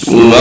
وهو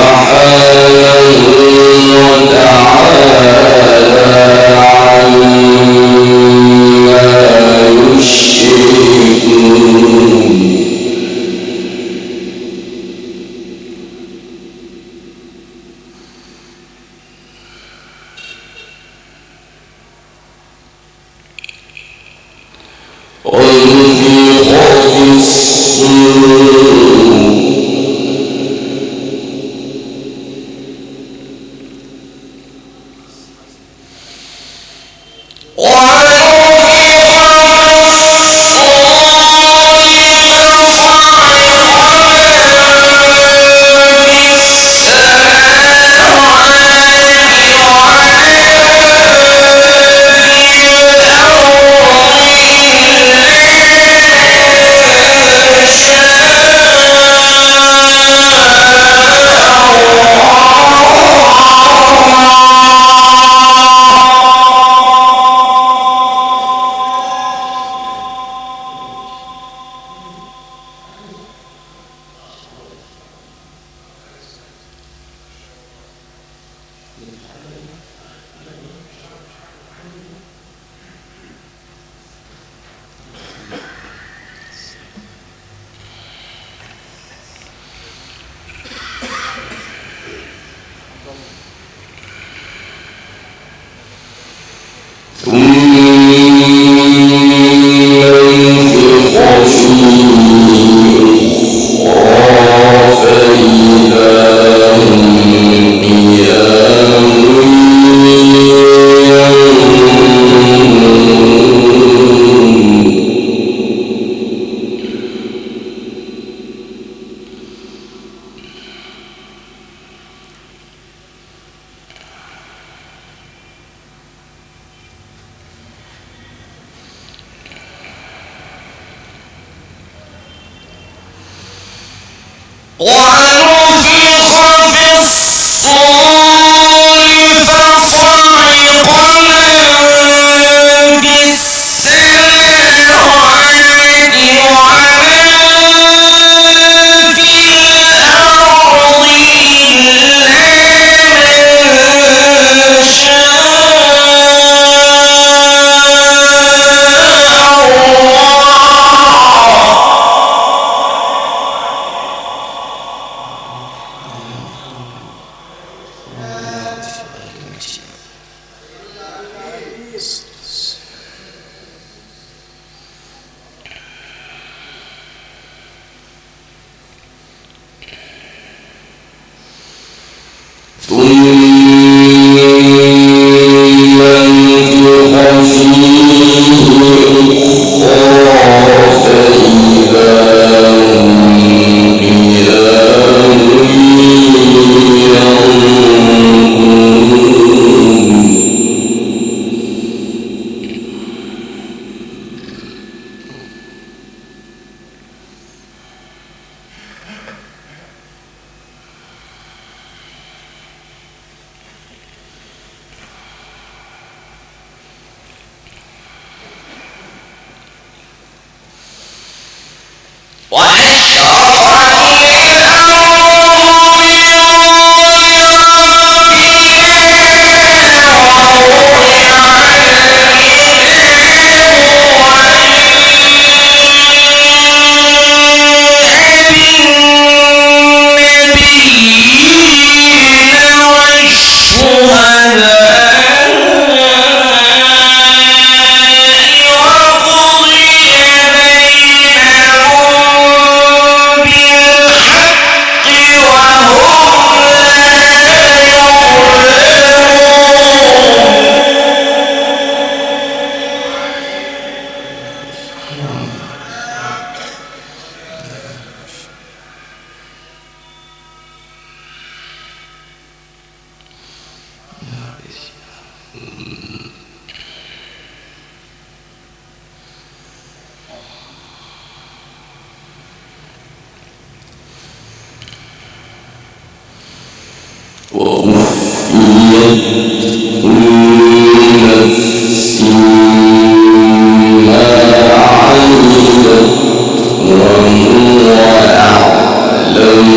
أعلم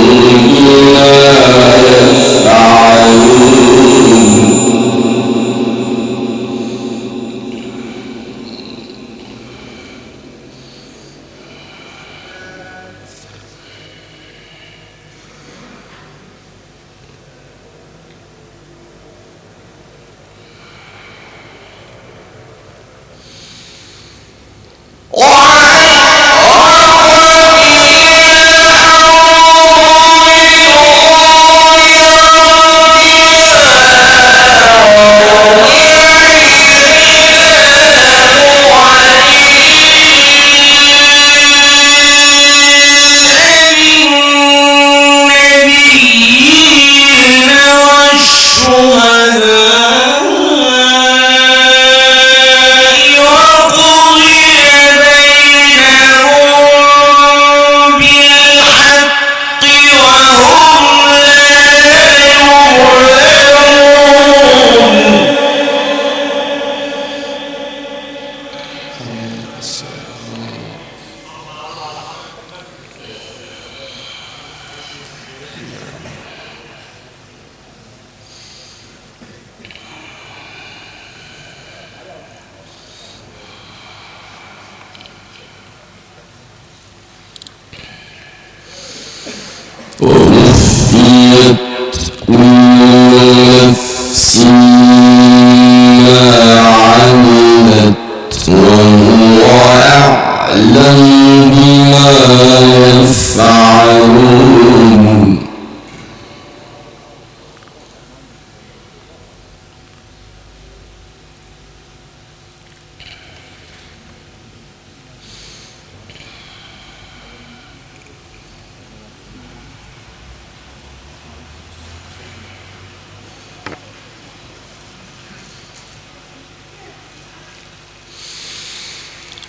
بما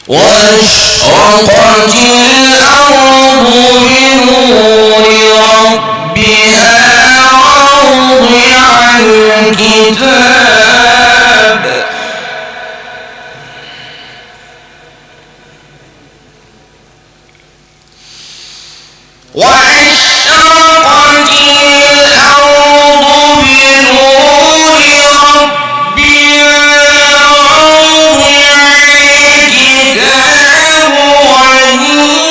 وأشرقت الأرض بنور ربها ووضع الكتاب وأشرقت الأرض بنور ربها ووضع الكتاب وجيء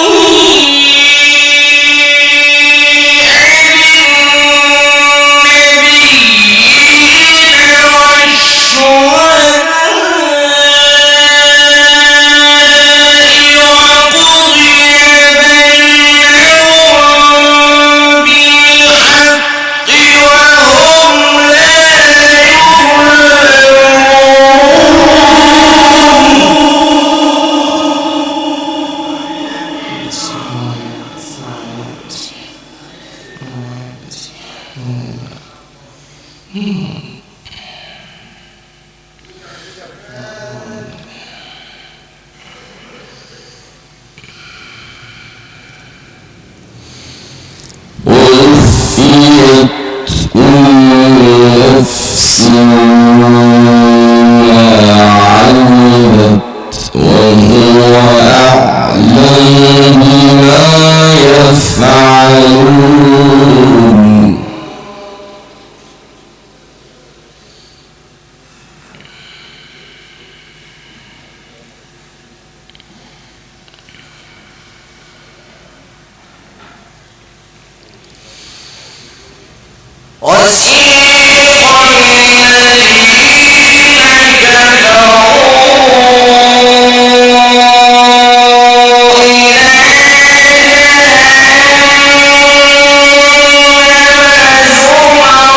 بالنبيين والشهداء وقضي بينهم بالحق وهم لا ووفيت كل نفس ما عملت وهو أعلم بما يفعلون وسيق الذين كفروا إلى جهنم زمرا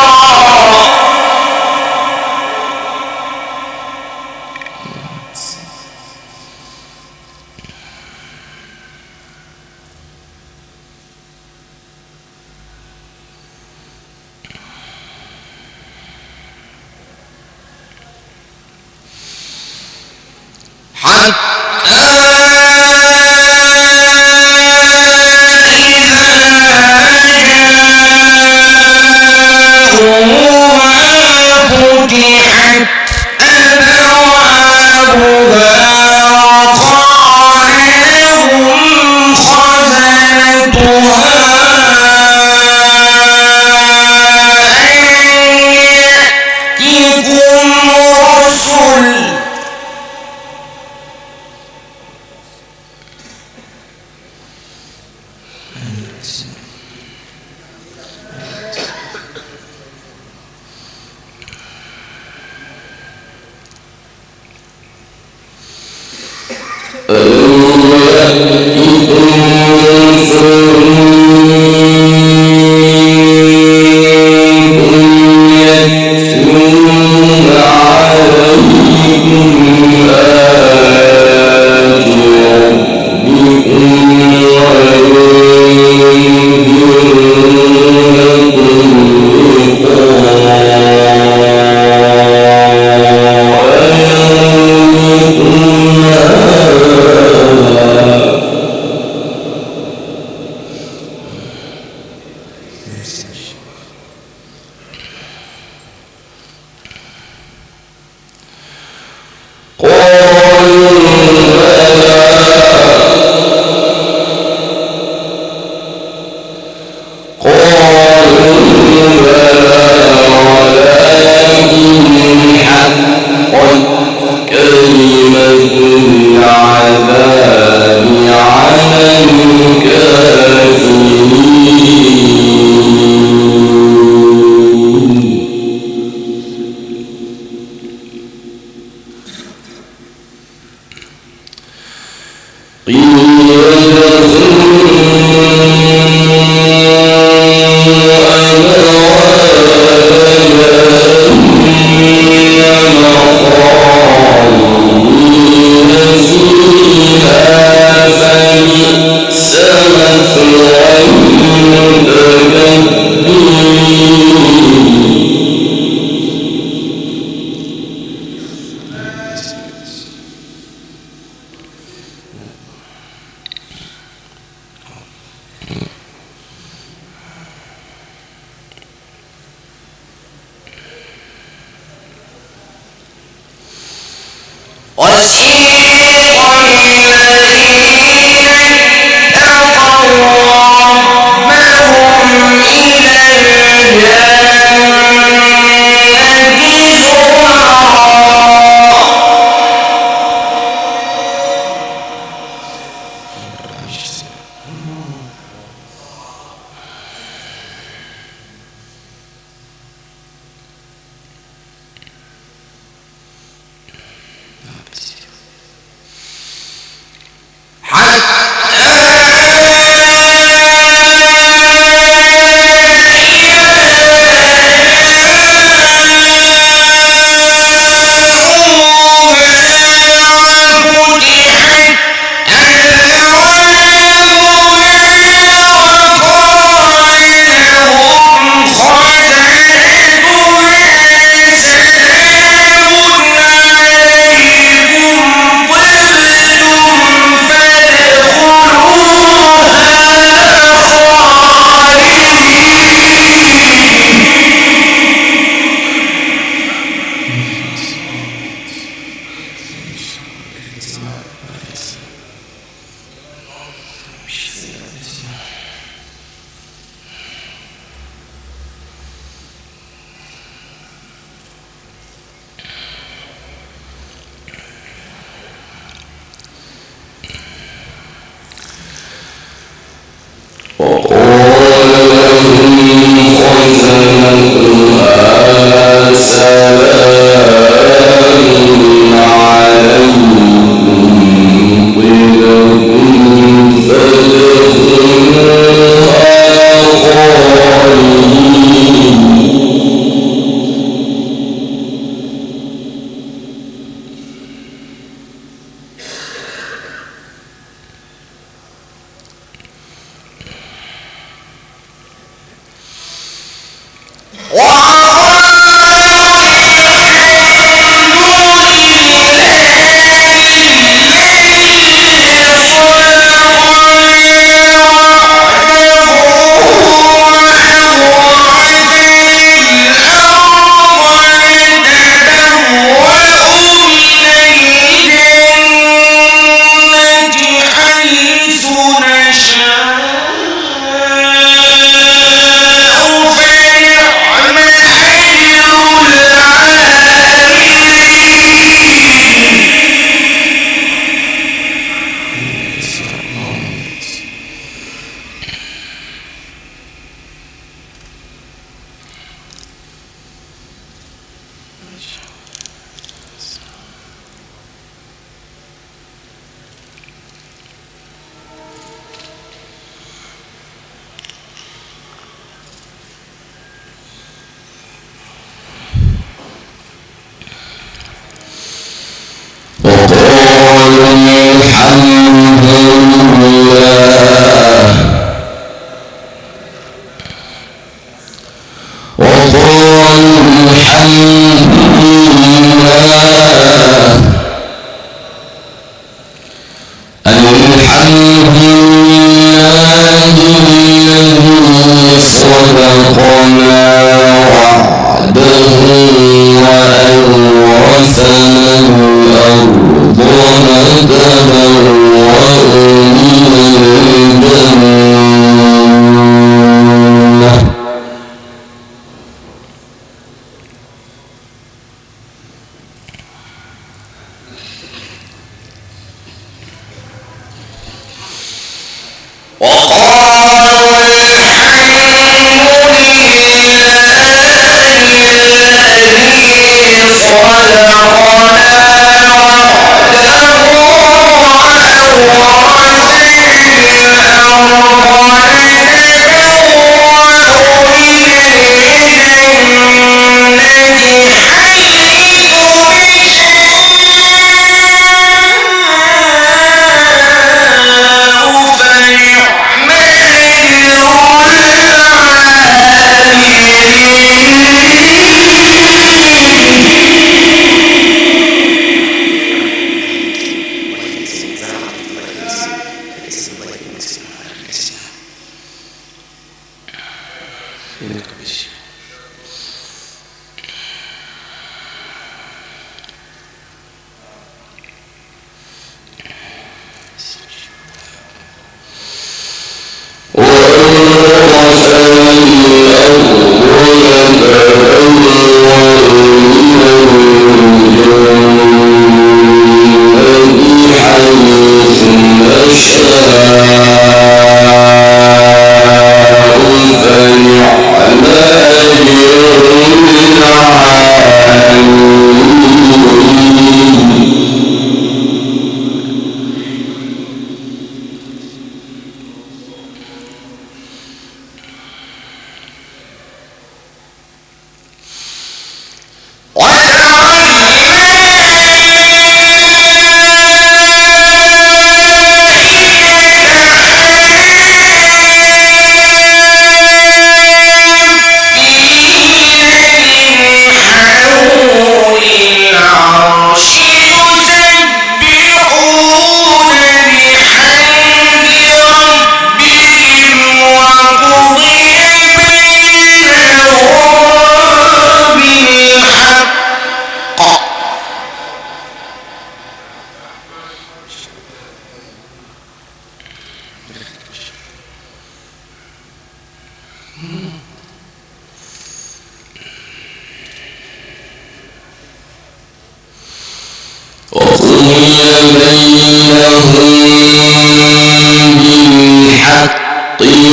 حتى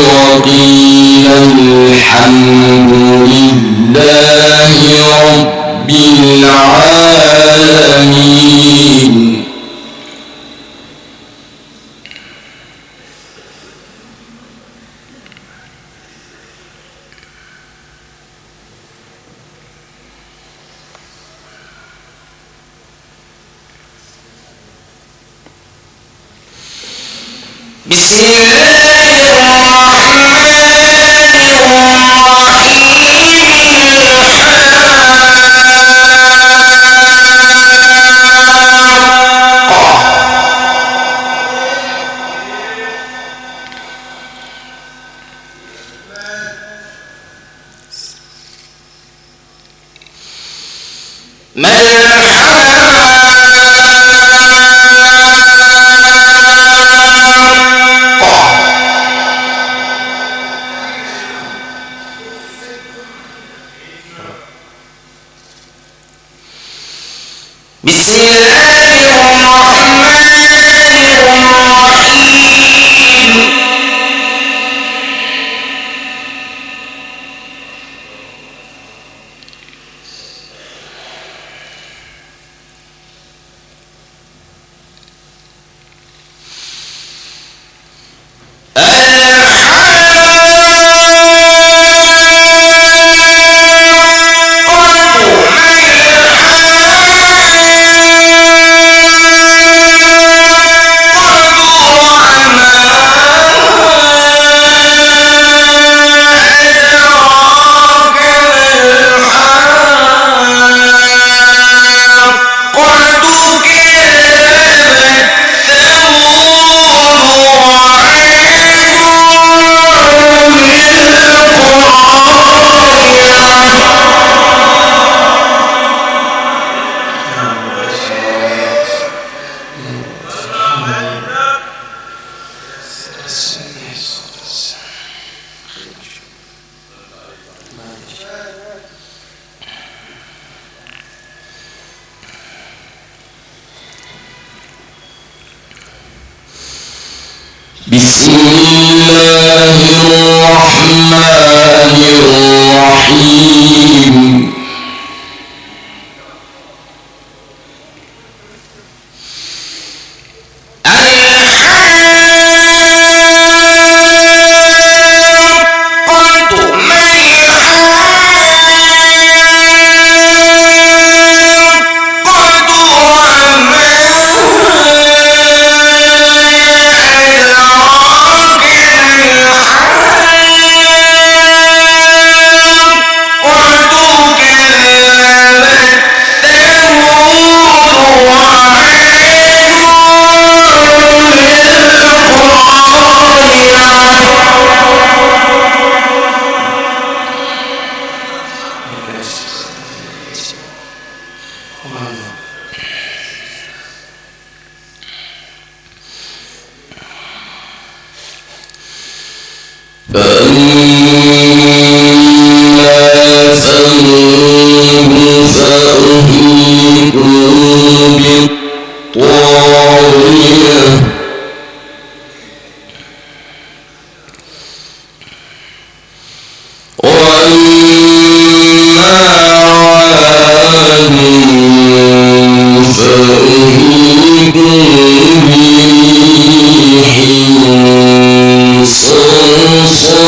وقيل الحمد لله رب العالمين. بسم الله الرحمن بسم الله الرحمن الرحيم. بسم الله الرحمن الرحيم. صرصر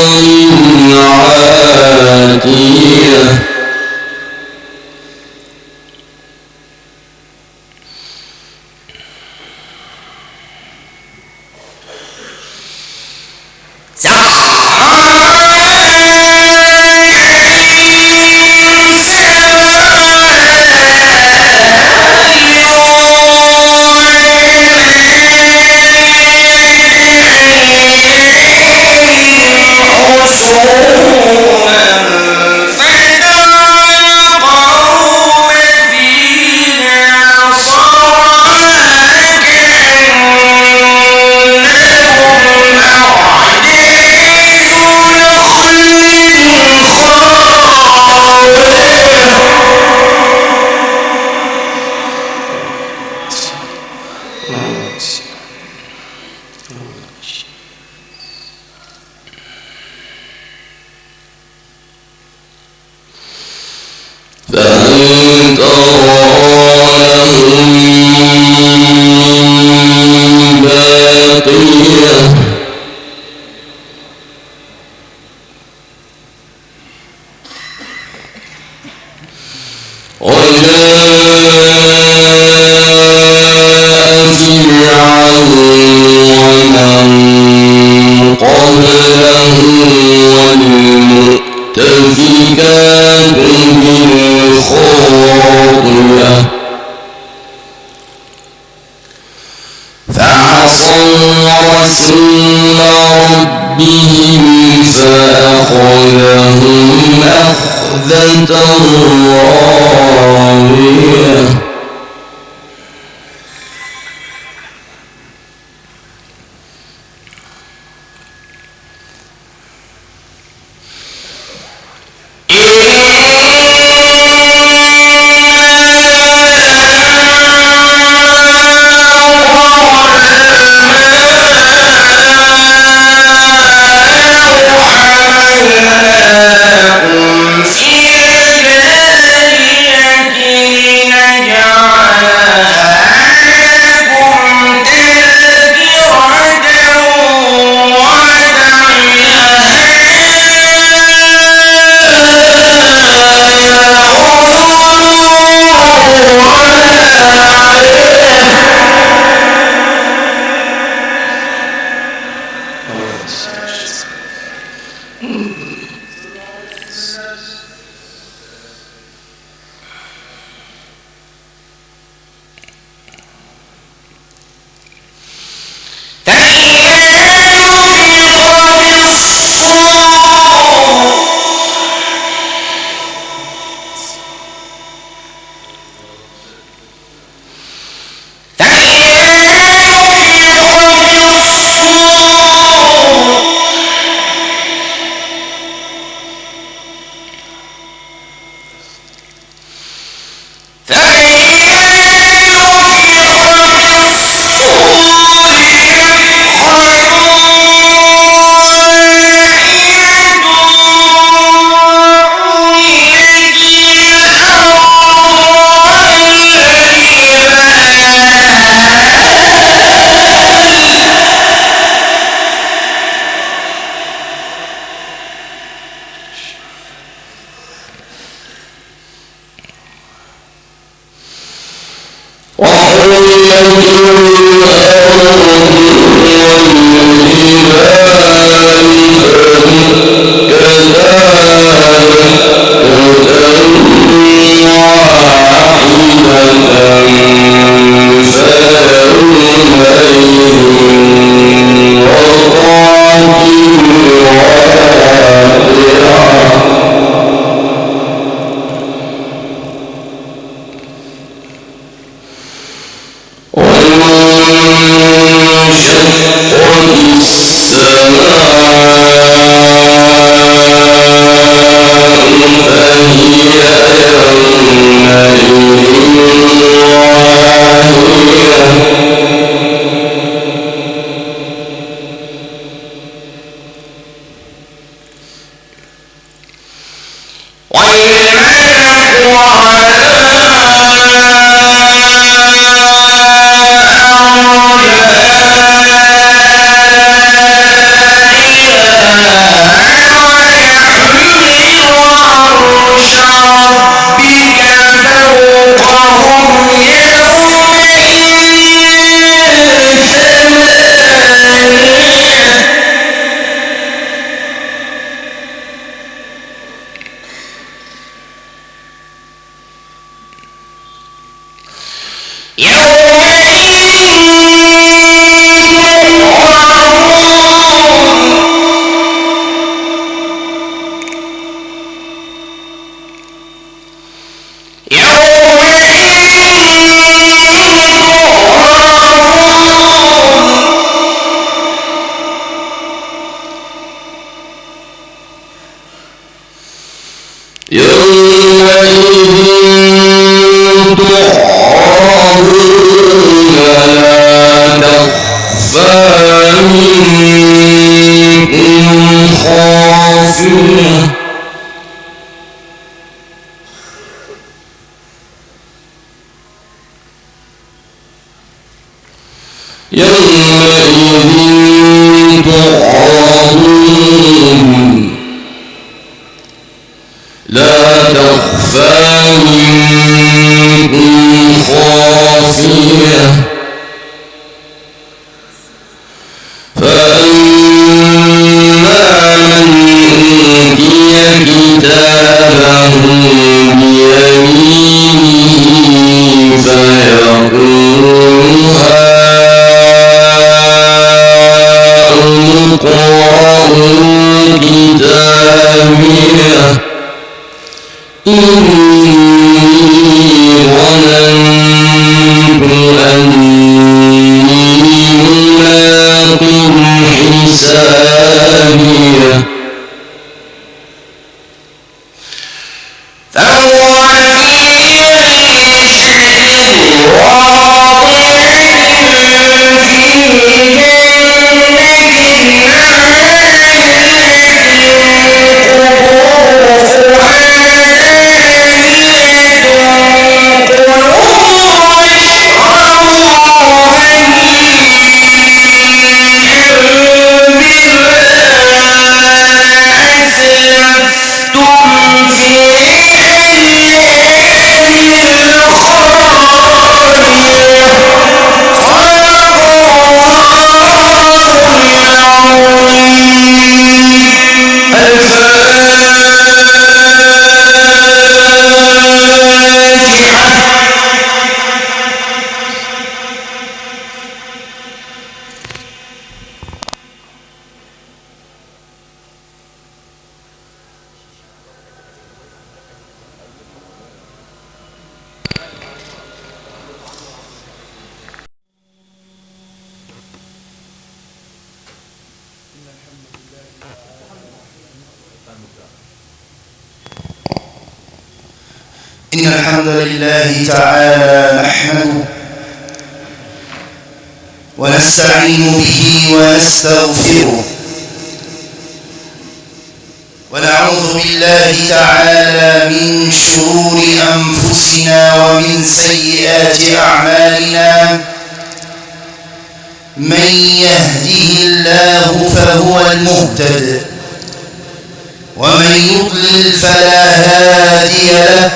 إن الحمد لله تعالى نحمده ونستعين به ونستغفره ونعوذ بالله تعالى من شرور أنفسنا ومن سيئات أعمالنا من يهده الله فهو المهتد ومن يضلل فلا هادي له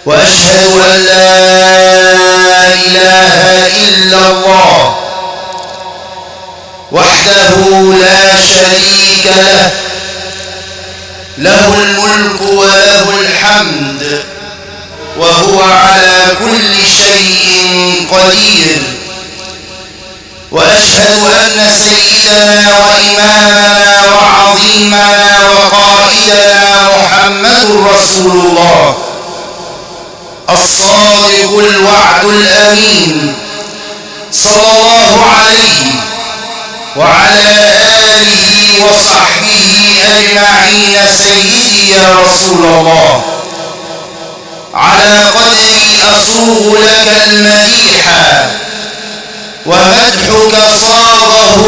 وأشهد أن لا شريك له، له الملك وله الحمد وهو على كل شيء قدير. وأشهد أن سيدنا وإمامنا وعظيمنا وقائدنا محمد رسول الله الصادق الوعد الأمين، صلى الله عليه وعلى آله وصحبه أجمعين. سيدي يا رسول الله، على قدري أصوغ لك المديحا، ومدحك صاغه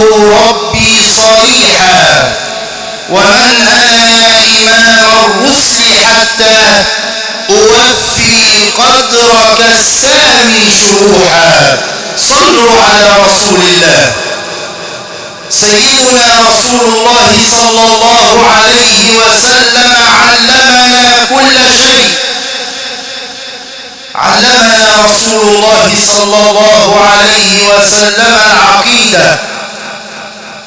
ربي صريحا. ومن أنا يا إمام الرسل حتى أوفي قدرك السامي شروحا. صلوا على رسول الله. سيدنا رسول الله صلى الله عليه وسلم علمنا كل شيء. علمنا رسول الله صلى الله عليه وسلم العقيدة،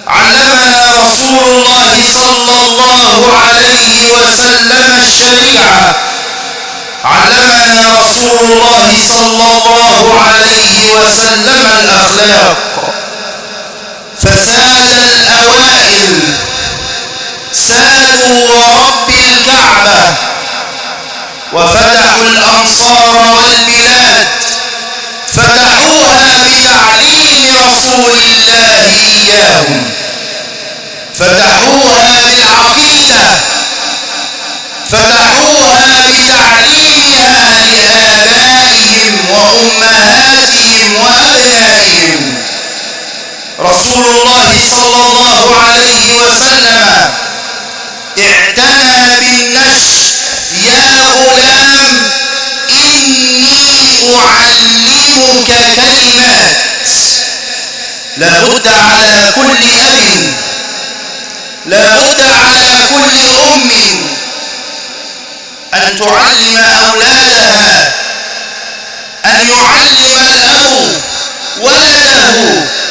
علمنا رسول الله صلى الله عليه وسلم الشريعة، علمنا رسول الله صلى الله عليه وسلم الأخلاق. فساد الأوائل سادوا ورب الكعبة، وفتحوا الأمصار والبلاد، فتحوها بتعليم رسول الله إياهم، فتحوها بالعقيدة، فتحوها بتعليمها لآبائهم وأمهاتهم وأبنائهم. رسول الله صلى الله عليه وسلم اعتنى بالنشء. يا غلام إني أعلمك كلمات. لا بد على كل أب، لا بد على كل أم أن تعلم أولادها، أن يعلم الأب ولده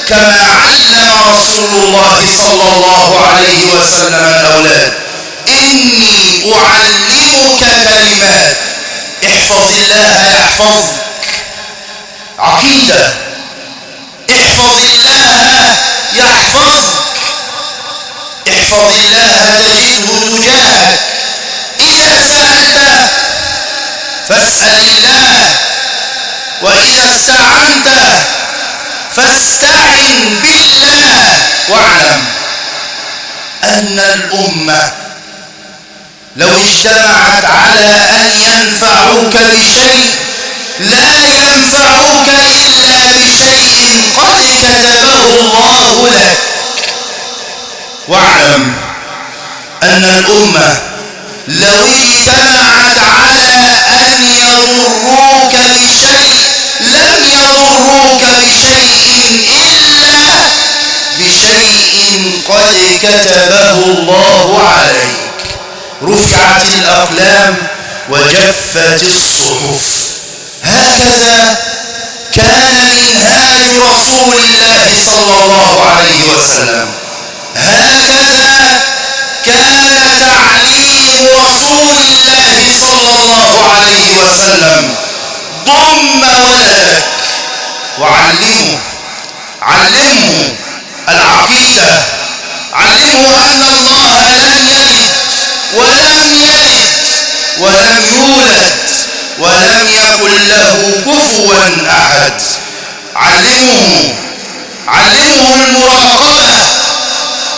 كما علم رسول الله صلى الله عليه وسلم الأولاد. إني أعلمك كلمات. احفظ الله يحفظك. عقيدة. احفظ الله يحفظك. احفظ الله تجده تجاهك. إذا سألت فاسأل الله، وإذا استعنت فاستعن بالله. واعلم أن الأمة لو اجتمعت على أن ينفعوك بشيء لا ينفعوك إلا بشيء قد كتبه الله لك. واعلم أن الأمة لو اجتمعت على أن يضروك بشيء لم يضروك بشيء إلا بشيء قد كتبه الله عليك. رفعت الأقلام وجفت الصحف. هكذا كان منهاج رسول الله صلى الله عليه وسلم. هكذا كان تعليم رسول الله صلى الله عليه وسلم. ضم ولدك وعلمه، علمه العقيدة، علمه أن الله لم يلد ولم يلد ولم يولد ولم يكن له كفوا أحد. علمه المراقبة.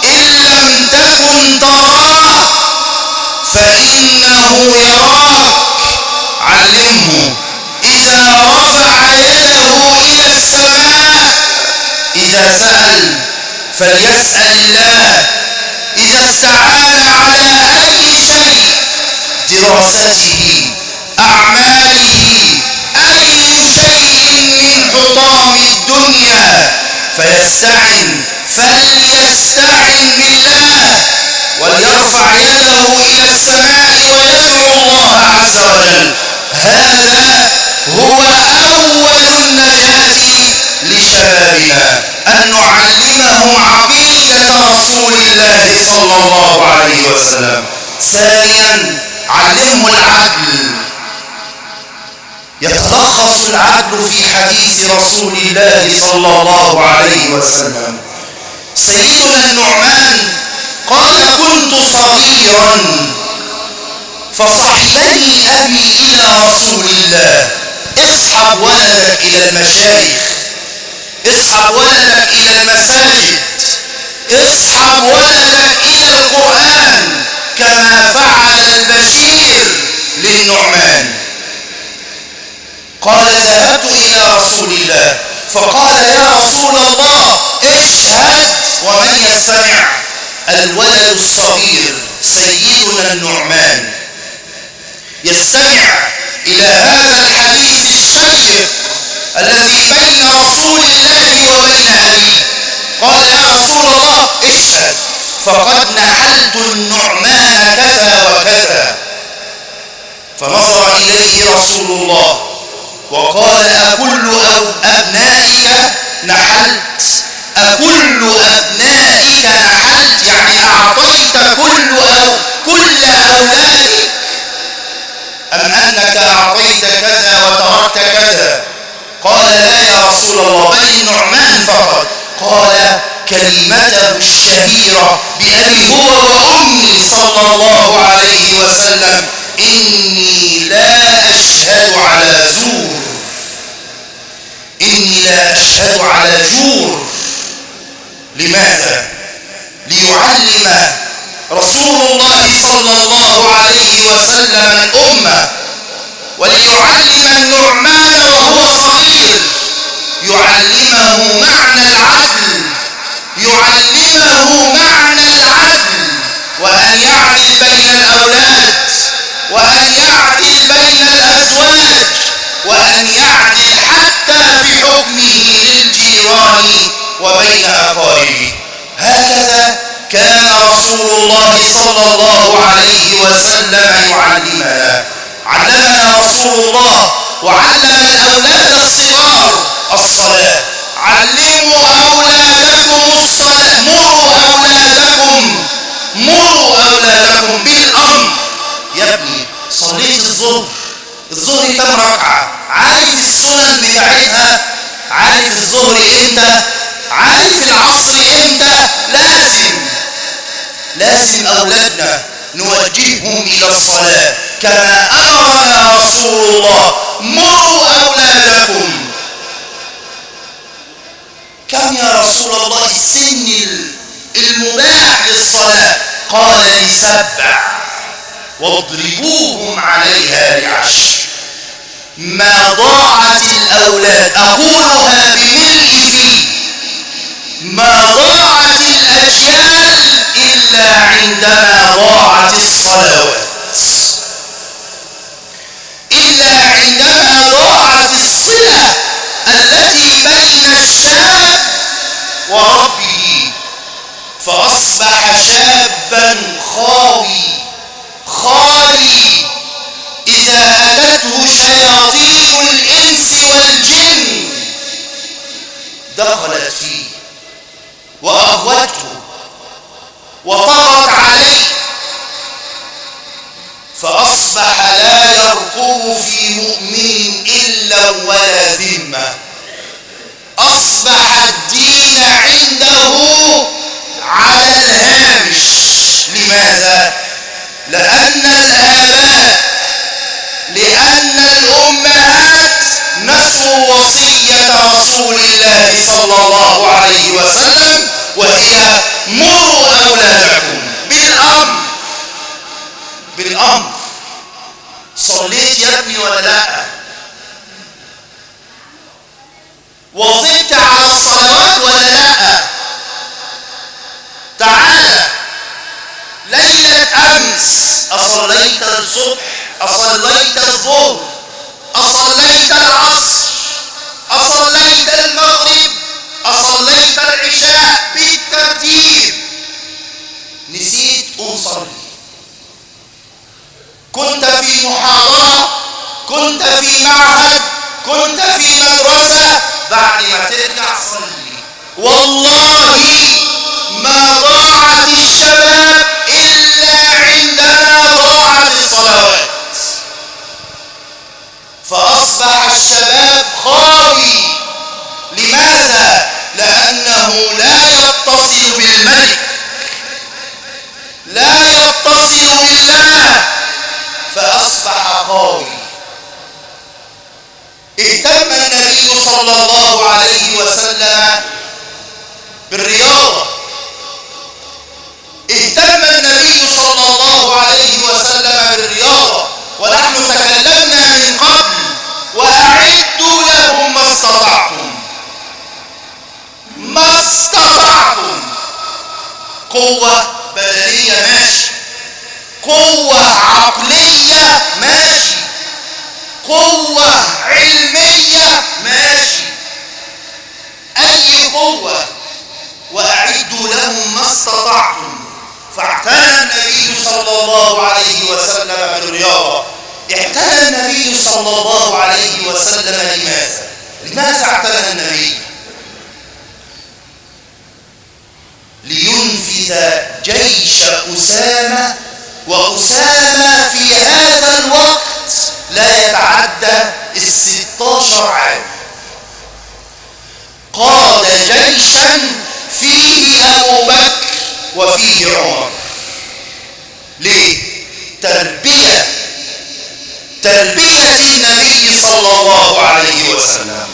إن لم تكن تراه فإنه يراك. علمه إذا رفع يده إلى السماء، إذا سأل فليسأل الله. إذا استعان على أي شيء، دراسته، أعماله، أي شيء من حطام الدنيا، فليستعن بالله، وليرفع يده إلى السماء ويدعو الله عز وجل. هذا هو أول النجاة لشبابنا، أن نعلمهم عقيدة رسول الله صلى الله عليه وسلم. ثانيا علمه العدل. يتلخص العدل في حديث رسول الله صلى الله عليه وسلم. سيدنا النعمان قال كنت صغيرا فصحبني أبي إلى رسول الله. اسحب ولدك إلى المشايخ، اسحب ولدك إلى المساجد، اسحب ولدك إلى القرآن كما فعل البشير للنعمان. قال ذهبت إلى رسول الله فقال يا رسول الله اشهد ومن يستمع؟ الولد الصغير سيدنا النعمان يستمع إلى هذا الحديث الشيق الذي بين رسول الله وبين أبيه. قال يا رسول الله اشهد، فقد نحلت النعمان كذا وكذا. فنظر إليه رسول الله وقال أكل أبنائك نحلت؟ أكل أبنائك نحلت؟ يعني أعطيت كل أولادك، أم أنك أعطيت كذا وتركت كذا؟ قال لا يا رسول الله، بل النعمان فقط. قال كلمته الشهيرة بأبي هو وأمي صلى الله عليه وسلم: إني لا أشهد على زور، إني لا أشهد على جور. لماذا؟ ليعلم رسول الله صلى الله عليه وسلم الأمة، وليعلم النعمان وهو صغير، يعلمه معنى العدل، يعلمه معنى العدل، وأن يعدل بين الأولاد، وأن يعدل بين الأزواج، وأن يعدل حتى في حكمه للجيران وبين أقاربه. هكذا كان رسول الله صلى الله عليه وسلم يعلمنا. علمنا رسول الله وعلم الأولاد الصغار الصلاة. علموا أولادكم الصلاة، مروا أولادكم بالأمر. يا ابني صليت الظهر كم ركعة؟ عارف السنن بتاعتها؟ عارف الظهر امتى؟ عارف العصر امتى؟ لازم أولادنا نوجههم إلى الصلاة كما أمرنا رسول الله: مروا أولادكم. كم يا رسول الله السن المباح للصلاة؟ قال ل7، واضربوهم عليها ل10. ما ضاعت الأولاد، أقولها بملء فيه، ما ضاعت الأجيال إلا عندما ضاعت الصلوات، إلا عندما ضاعت الصلة التي بين الشاب وربه، فأصبح شابا خالي إذا أتته شياطين الإنس والجن دخلت فيه وأغوته وطغت عليه، فأصبح لا يرقب في مؤمن إلا ولا ذمة. أصبح الدين عنده على الهامش. لماذا؟ لأن الآباء، لأن الأمهات نسوا وصية رسول الله صلى الله عليه وسلم، وهي: مروا أولادكم بالأمر. صليت يا ابني ولا لا؟ وظبت على الصلوات ولا لا؟ تعال ليلة أمس أصليت الصبح، أصليت الظهر، أصليت العصر، أصليت المغرب، أصليت العشاء بالترتيب. نسيت أصلي. كنت في محاضرة، كنت في معهد، كنت في مدرسة، بعد ما ترجع صلي. والله ما ضاعت الشباب إلا فأصبح الشباب خاوي. لماذا؟ لأنه لا يتصل بالملك، لا يتصل بالله، فأصبح خاوي. اهتم النبي صلى الله عليه وسلم بالرياضة، اهتم النبي صلى الله عليه وسلم بالرياضة. ونحن تكلمنا من قبل: وأعدوا لهم ما استطعتم، ما استطعتم. قوة بدنية ماشي، قوة عقلية ماشي، قوة علمية ماشي، أي قوة. وأعدوا لهم ما استطعتم. فاعتنى النبي صلى الله عليه وسلم بالرياضة. اعتنى النبي صلى الله عليه وسلم لماذا اعتنى النبي؟ لينفذ جيش أسامة، وأسامة في هذا الوقت لا يتعدى 16 عام. قاد جيشا فيه أبو بكر وفيه عمر. ليه؟ تربية النبي صلى الله عليه وسلم.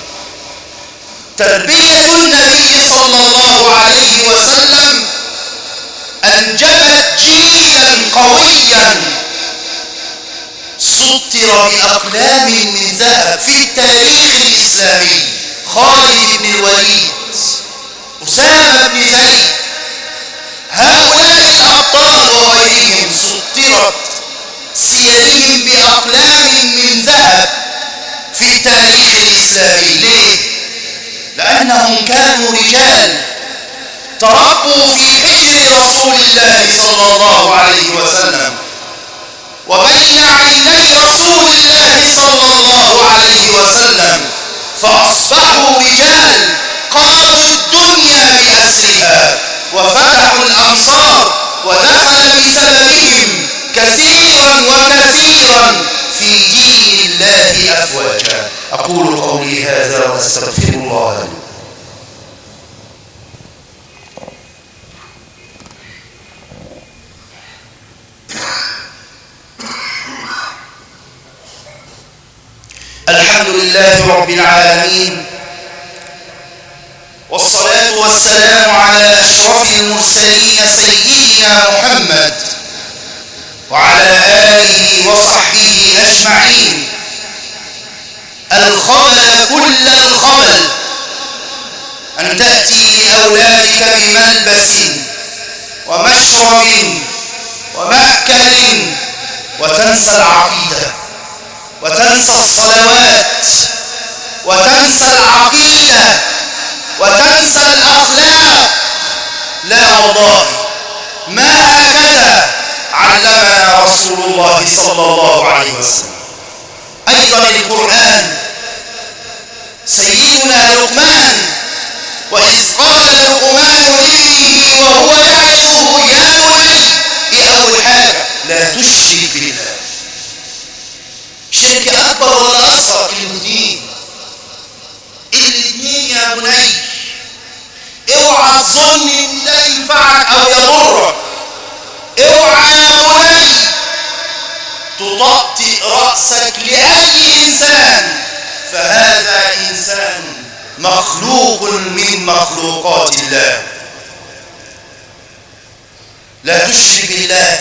تربية النبي صلى الله عليه وسلم أنجبت جيلا قويا سطر بأقلام من ذهب في التاريخ الإسلامي: خالد بن الوليد، أسامة بن زيد. هؤلاء الأبطال وغيرهم سطرت سيرهم بأقلام من ذهب في التاريخ الإسلامي. ليه؟ لأنهم كانوا رجال تربوا في حجر رسول الله صلى الله عليه وسلم وبين عيني رسول الله صلى الله عليه وسلم، فأصبحوا رجال قادوا الدنيا بأسرها وفتحوا الأمصار، ودخل بسببهم كثيرا وكثيرا في دين الله أفواجا. أقول قولي هذا وأستغفر الله لي. الحمد لله رب العالمين، والصلاة والسلام على أشرف المرسلين سيدنا محمد وعلى آله وصحبه أجمعين. الخبل كل الخبل أن تأتي لأولادك بملبس ومشرب ومأكل وتنسى العقيدة، وتنسى الصلوات، وتنسى العقيدة، وتنسى الأخلاق. لا والله، ما هكذا علمنا رسول الله صلى الله عليه وسلم. أيضا القرآن سيدنا لقمان: وإذ قال لقمان لابنه وهو يعظه يا بني. إيه أول حاجة؟ لا تشرك بالله. شرك أكبر ولا أصغر؟ الاثنين يا بني. اوعى تظن ان ده ينفعك او يضرك. اوعى يا بني تطأطئ رأسك لأي إنسان، فهذا إنسان مخلوق من مخلوقات الله. لا تشرك بالله،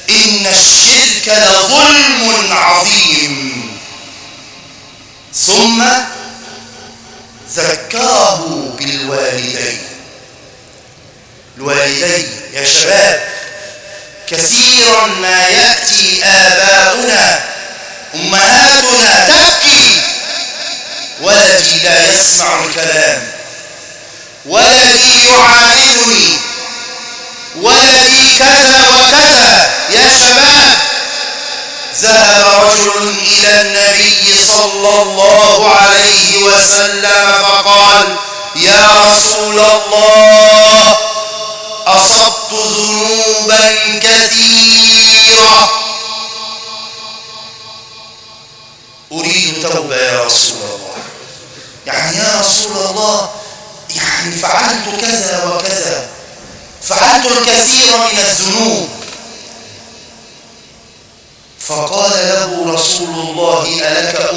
إن الشرك لظلم عظيم. ثم ذكره بالوالدين. الوالدين يا شباب، كثيرا ما يأتي آباؤنا أمهاتنا تبكي: ولدي لا يسمع الكلام، ولدي يعاندني، ولدي كذا وكذا. يا شباب، ذهب رجل إلى النبي صلى الله عليه وسلم فقال: يا رسول الله، أصبت ذنوبا كثيرة، أريد توبة يا رسول الله. يعني يا رسول الله، يعني فعلت كذا وكذا، فعلت الكثير من الذنوب. فقال له رسول الله: ألك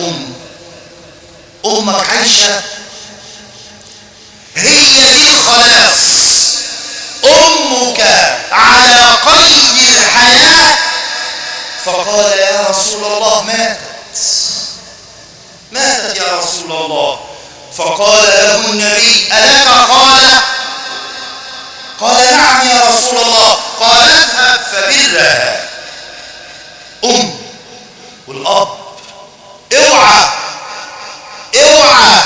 أمك عائشة؟ هي دي الخلاص، أمك على قيد الحياة. فقال: يا رسول الله ماتت يا رسول الله. فقال له النبي: ألك خالة؟ قال: نعم يا رسول الله. قال: اذهب فبرها. والأب، اوعى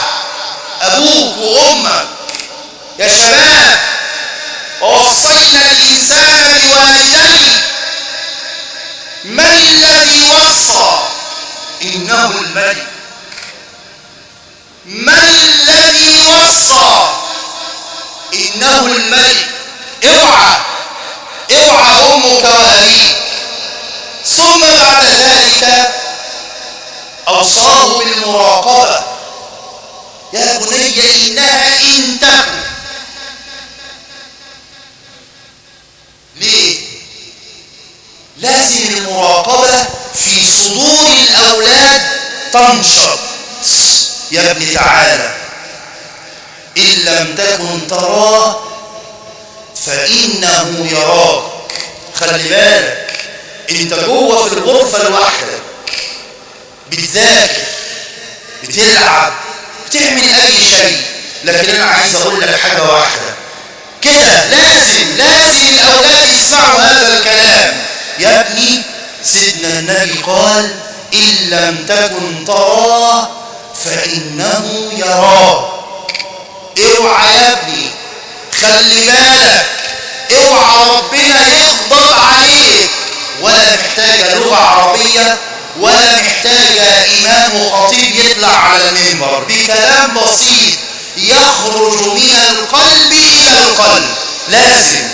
أبوك وأمك يا شباب. ووصينا الإنسان بوالديه. من الذي وصى؟ إنه الملك. من الذي وصى؟ إنه الملك. اوعى أمك وأبيك. ثم بعد ذلك أوصاه بالمراقبة. يا بني إنها إن تكن. ليه؟ لازم المراقبة في صدور الأولاد تنشط. يا ابني تعالى، إن لم تكن تراه فإنه يراك. خلي بالك، انت جوه في الغرفة لوحدك، بتذاكر، بتلعب، بتعمل أي شيء، لكن أنا عايز أقول لك حاجة واحدة كده، لازم الأولاد يسمعوا هذا الكلام. يا ابني، سيدنا النبي قال: إن لم تكن تراه فإنه يراك. اوعى يا ابني، خلي بالك، اوعى ربنا يغضب عليك. ولا محتاجة لغة عربية، ولا محتاجة إمام وخطيب يطلع على المنبر، بكلام بسيط يخرج من القلب إلى القلب. لازم.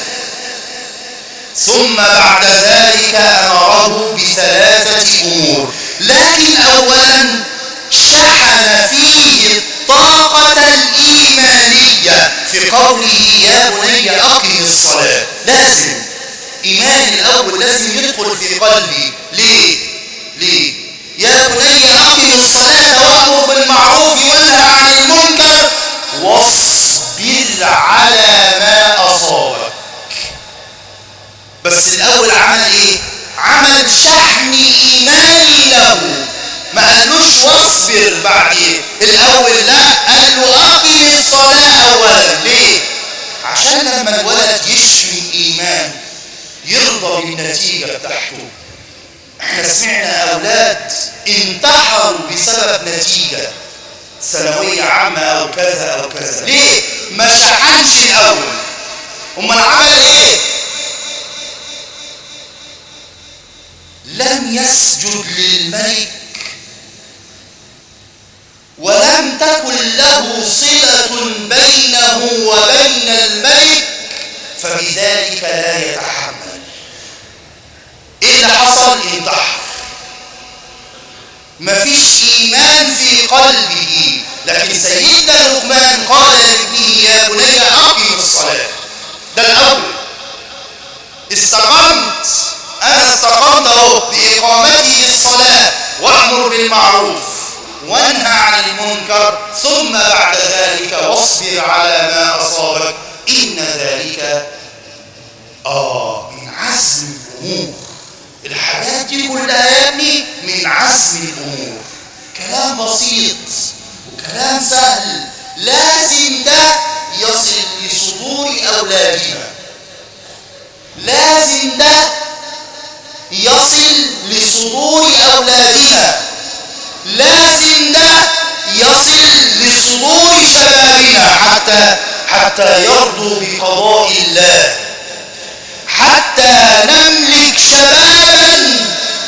ثم بعد ذلك أمره بثلاثة أمور. لكن أولا شحن فيه الطاقة الإيمانية في قوله: يا بني أقم الصلاة. لازم إيمان الأول لازم يدخل في قلبي. ليه؟ يا بني أقم الصلاة وأمر بالمعروف وانهى عن المنكر واصبر على ما أصابك. بس الأول عمل إيه؟ عمل شحن إيماني له. ما قالوش واصبر بعدين. الأول لا، قال له أقم الصلاة أولا. ليه؟ عشان لما الولد يشحن إيمان يرضى بالنتيجة بتاعته. احنا سمعنا أولاد انتحروا بسبب نتيجة ثانوية عامة أو كذا أو كذا. ليه؟ ما شحنش الأول. أمال عمل إيه؟ لم يسجد للملك ولم تكن له صلة بينه وبين الملك، فبذلك لا يتحمل. ايه اللي حصل؟ انتحر. مفيش ايمان في قلبه. لكن سيدنا لقمان قال لابنه: يا بني اقم الصلاة. ده الاول. استقمت، انا استقمت اهو باقامته الصلاة، وامر بالمعروف وانهى عن المنكر، ثم بعد ذلك واصبر على ما اصابك، ان ذلك من عزم الامور. الحاجات دي كلها يا ابني من عزم الامور. كلام بسيط وكلام سهل، لازم ده يصل لصدور اولادنا. لازم ده يصل لصدور اولادنا. لازم ده يصل لصدور شبابنا حتى يرضوا بقضاء الله، حتى نملك شبابا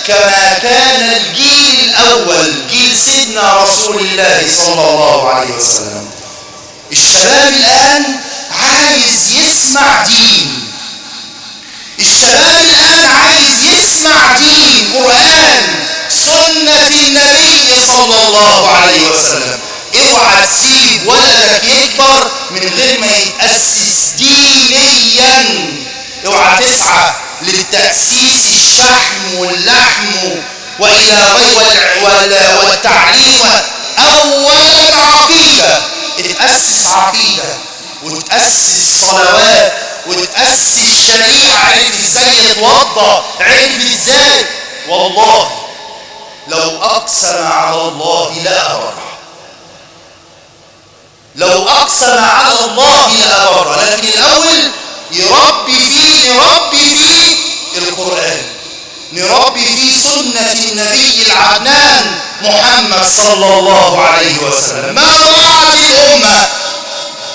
كما كان الجيل الأول، جيل سيدنا رسول الله صلى الله عليه وسلم. الشباب الآن عايز يسمع دين. الشباب الآن عايز يسمع دين، قرآن، سنة النبي صلى الله عليه وسلم. اوعى تسيب ولدك يكبر من غير ما يتأسس دينيا. اوعى تسعى للتأسيس الشحم واللحم والتعليم. اولا عقيدة، اتأسس عقيدة وتأسس صلوات وتأسس شريعة. عرف ازاي يتوضى، عرف ازاي. والله لو اقسم على الله لأبره، لو اقسم على الله لأبره. لكن الاول نربي فيه القرآن، نربي فيه سنة النبي العدنان محمد صلى الله عليه وسلم. ما ضاعت الأمة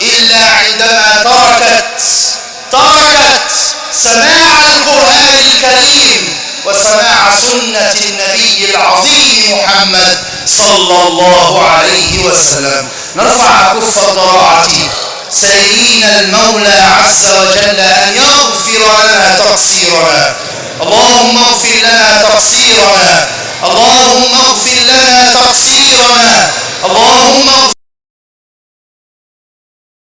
إلا عندما تركت سماع القرآن الكريم وسماع سنة النبي العظيم محمد صلى الله عليه وسلم. نرفع كف الضراعة سائلين المولى عز وجل أن يغفر لنا تقصيرنا. اللهم اغفر لنا تقصيرنا، اللهم اغفر لنا تقصيرنا، اللهم